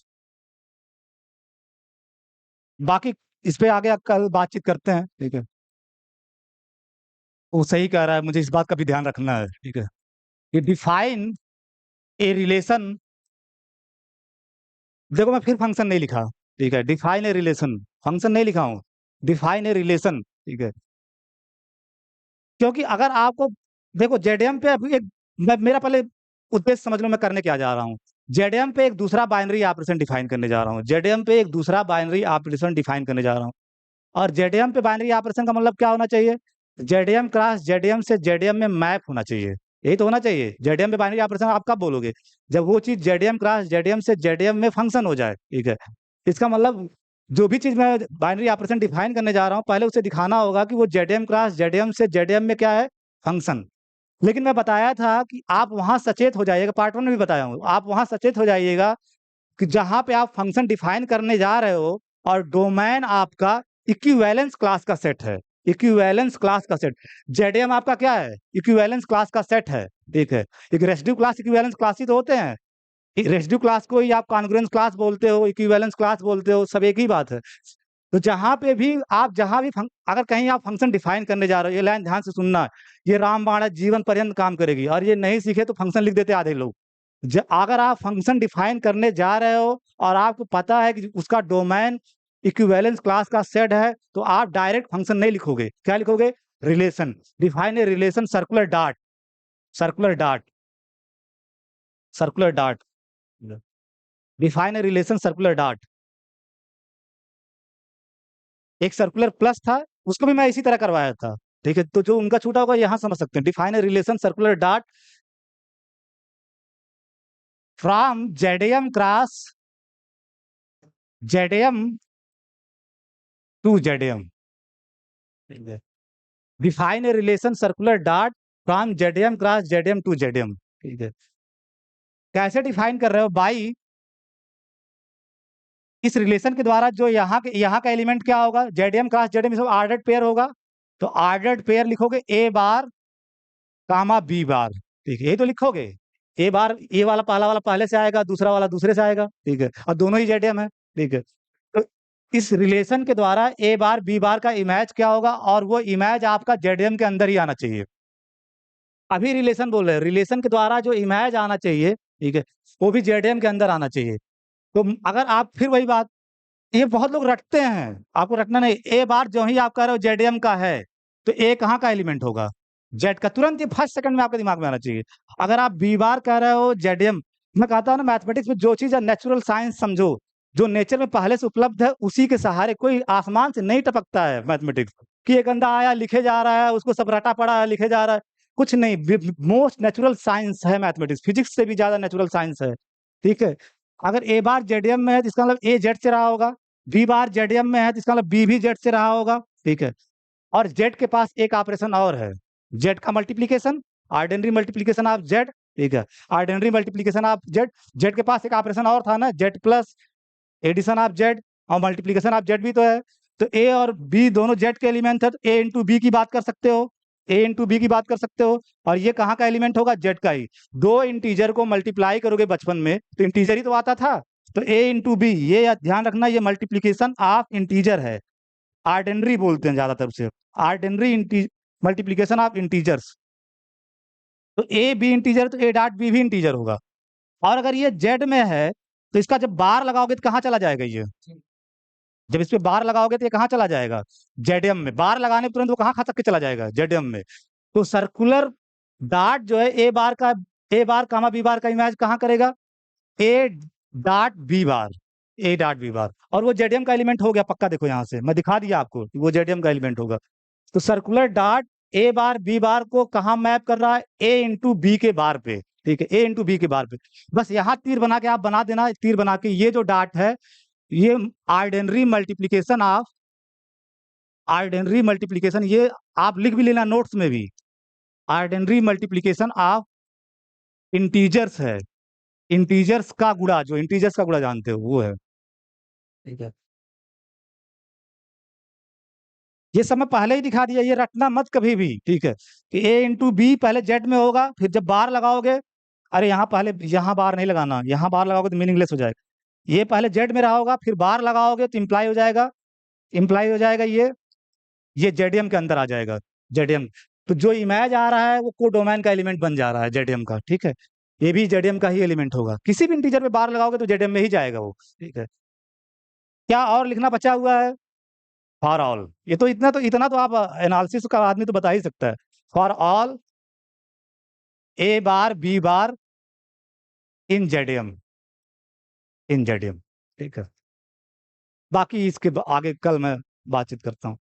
बाकी इस पे आगे कल बातचीत करते हैं, ठीक है। वो सही कह रहा है, मुझे इस बात का भी ध्यान रखना है, ठीक है, कि डिफाइन ए रिलेशन। देखो मैं फिर फंक्शन नहीं लिखा, ठीक है, डिफाइन ए रिलेशन, फंक्शन नहीं लिखा हूँ, डिफाइन ए रिलेशन, ठीक है। क्योंकि अगर आपको, देखो जेडीएम पे अभी एक, मेरा पहले उद्देश्य समझ लो मैं करने क्या जा रहा हूँ। जेडीएम पे एक दूसरा बाइनरी ऑपरेशन डिफाइन करने जा रहा हूँ, जेडीएम पे एक दूसरा बाइनरी ऑपरेशन डिफाइन करने जा रहा हूँ। और जेडीएम पे बाइनरी ऑपरेशन का मतलब क्या होना चाहिए, जेडीएम क्रॉस जेडीएम से जेडीएम में मैप होना चाहिए, यही तो होना चाहिए। जेडीएम पे बाइनरी ऑपरेशन आप कब बोलोगे, जब वो चीज जेडीएम क्रॉस जेडीएम से जेडीएम में फंक्शन हो जाए, ठीक है। इसका मतलब जो भी चीज मैं बाइनरी ऑपरेशन डिफाइन करने जा रहा हूँ, पहले उसे दिखाना होगा कि वो जेडीएम क्रॉस जेडीएम से जेडीएम में क्या है, फंक्शन। लेकिन मैं बताया था कि आप वहां सचेत हो जाइएगा, पार्ट 1 में भी बताया हूँ, आप वहां सचेत हो जाइएगा कि जहां पे आप फंक्शन डिफाइन करने जा रहे हो, और डोमेन आपका इक्विवेलेंस क्लास का सेट है, इक्विवेलेंस क्लास का सेट। जेडीएम आपका क्या है, इक्विवेलेंस क्लास का सेट है, ठीक है। एक रेसिड्यू क्लास इक्विवेलेंस क्लास ही तो होते हैं, रेसिड्यू क्लास को ही आप कॉन्ग्रुएंस क्लास बोलते हो, इक्विवेलेंस क्लास बोलते हो, सब एक ही बात है। तो जहां पे भी आप, जहां भी अगर कहीं आप फंक्शन डिफाइन करने जा रहे हो, ये लाइन ध्यान से सुनना, ये रामबाण है, जीवन पर्यंत काम करेगी, और ये नहीं सीखे तो फंक्शन लिख देते आधे लोग। अगर आप फंक्शन डिफाइन करने जा रहे हो और आपको पता है कि उसका डोमेन इक्विवेलेंस क्लास का सेट है, तो आप डायरेक्ट फंक्शन नहीं लिखोगे, क्या लिखोगे, relation. Define a relation circular dot, circular dot, circular dot, define a relation circular dot. एक सर्कुलर प्लस था, उसको भी मैं इसी तरह करवाया था, ठीक है। तो जो उनका छूटा होगा यहां समझ सकते हैं, define a relation circular dot from ZDM cross ZDM to ZDM, define a relation circular dot from ZDM cross ZDM to ZDM, ठीक है। कैसे डिफाइन कर रहे हो, बाई इस रिलेशन के द्वारा, जो यहाँ का एलिमेंट क्या होगा, जेडीएम क्रॉस जेडीएम, सब ऑर्डर्ड पेयर होगा, तो ऑर्डर्ड पेयर लिखोगे ए बार कामा बी बार, ठीक है, ये तो लिखोगे। ए बार, ए वाला पहला वाला पहले से आएगा, दूसरा वाला दूसरे से आएगा, ठीक है, और दोनों ही जेडीएम है, ठीक है। तो इस रिलेशन के द्वारा ए बार बी बार का इमेज क्या होगा, और वो इमेज आपका जेडीएम के अंदर ही आना चाहिए, अभी रिलेशन बोल रहे हैं, रिलेशन के द्वारा जो इमेज आना चाहिए, ठीक है, वो भी जेडीएम के अंदर आना चाहिए। तो अगर आप फिर वही बात, ये बहुत लोग रटते हैं, आपको रटना नहीं। ए बार जो ही आप कह रहे हो जेडीएम का है, तो ए कहाँ का एलिमेंट होगा? जेड का। तुरंत ये फर्स्ट सेकंड में आपके दिमाग में आना चाहिए। अगर आप बी बार कह रहे हो जेडीएम, मैं कहता हूँ ना मैथमेटिक्स में जो चीज़ है नेचुरल साइंस समझो, जो नेचर में पहले से उपलब्ध है उसी के सहारे, कोई आसमान से नहीं टपकता है मैथमेटिक्स, कि एक बंदा आया लिखे जा रहा है, उसको सब रटा पड़ा है लिखे जा रहा है, कुछ नहीं। मोस्ट नेचुरल साइंस है मैथमेटिक्स, फिजिक्स से भी ज़्यादा नेचुरल साइंस है, ठीक है? अगर ए बार जेडीएम में है तो इसका मतलब ए जेड से रहा होगा, बी बार जेडीएम में है तो इसका मतलब बी भी जेड से रहा होगा, ठीक है? और जेड के पास एक ऑपरेशन और है, जेड का multiplication, ordinary multiplication of Z, ठीक है? Ordinary multiplication of Z, Z के पास एक ऑपरेशन और था ना, Z plus addition of Z, और मल्टीप्लिकेशन ऑफ जेड भी तो है। तो ए और बी दोनों जेड के एलिमेंट है, तो ए इंटू बी की बात कर सकते हो, ए इंटू बी की बात कर सकते हो। और ये कहाँ का एलिमेंट होगा? जेड का ही। दो इंटीजर को मल्टीप्लाई करोगे बचपन में तो इंटीजर ही तो आता था, तो ए इंटू बी, ये ध्यान रखना, ये मल्टीप्लीकेशन ऑफ इंटीजर है, आर्डिनरी बोलते हैं ज्यादातर उसे, आर्डिनरी मल्टीप्लीकेशन ऑफ इंटीजर्स। तो ए बी इंटीजर, तो ए डॉट बी भी इंटीजर होगा। और अगर ये जेड में है तो इसका जब बार लगाओगे तो कहाँ चला जाएगा ये? जब इस पे बार लगाओगे तो ये कहाँ चला जाएगा? जेडीएम में। बार लगाने पे तुरंत वो कहाँ खा के चला जाएगा? जेडीएम में। तो सर्कुलर डॉट जो है ए बार का, ए बार कामा बी बार का इमेज कहाँ करेगा? A dot b bar, a dot b bar, और वो जेडीएम का एलिमेंट हो गया पक्का। देखो यहाँ से मैं दिखा दिया आपको, वो जेडीएम का एलिमेंट होगा। तो circular dot a bar B bar को कहाँ मैप कर रहा है? ए इंटू बी के बार पे, ठीक है? ए इंटू बी के बार पे। बस यहाँ तीर बना के आप बना देना, तीर बना के ये जो डॉट है, ये ordinary multiplication of, ordinary multiplication, ये आप लिख भी लेना नोट्स में भी, ऑर्डिनरी मल्टीप्लिकेशन ऑफ इंटीजर्स है, इंटीजर्स का गुणा, जो इंटीजर्स का गुणा जानते हो वो है, ठीक है? ये सब मैं पहले ही दिखा दिया, ये रटना मत कभी भी, ठीक है? कि ए इंटू बी पहले जेड में होगा, फिर जब बार लगाओगे, अरे यहाँ पहले यहाँ बार नहीं लगाना, यहाँ बार लगाओगे तो मीनिंगलेस हो जाएगा। ये पहले जेड में रहा होगा, फिर बार लगाओगे तो इम्प्लाई हो जाएगा, इम्प्लाई हो जाएगा ये जेडीएम के अंदर आ जाएगा, जेडीएम। तो जो इमेज आ रहा है वो कोडोमेन का एलिमेंट बन जा रहा है जेडीएम का, ठीक है? ये भी जेडीएम का ही एलिमेंट होगा, किसी भी इंटीजर पे बार लगाओगे तो जेडीएम में ही जाएगा वो, ठीक है? क्या और लिखना बचा हुआ है? फॉर ऑल, ये तो इतना तो आप एनालिसिस का आदमी तो बता ही सकता है। For all A bar B bar in ZDM, in ZDM, ठीक है? बाकी इसके आगे कल मैं बातचीत करता हूँ।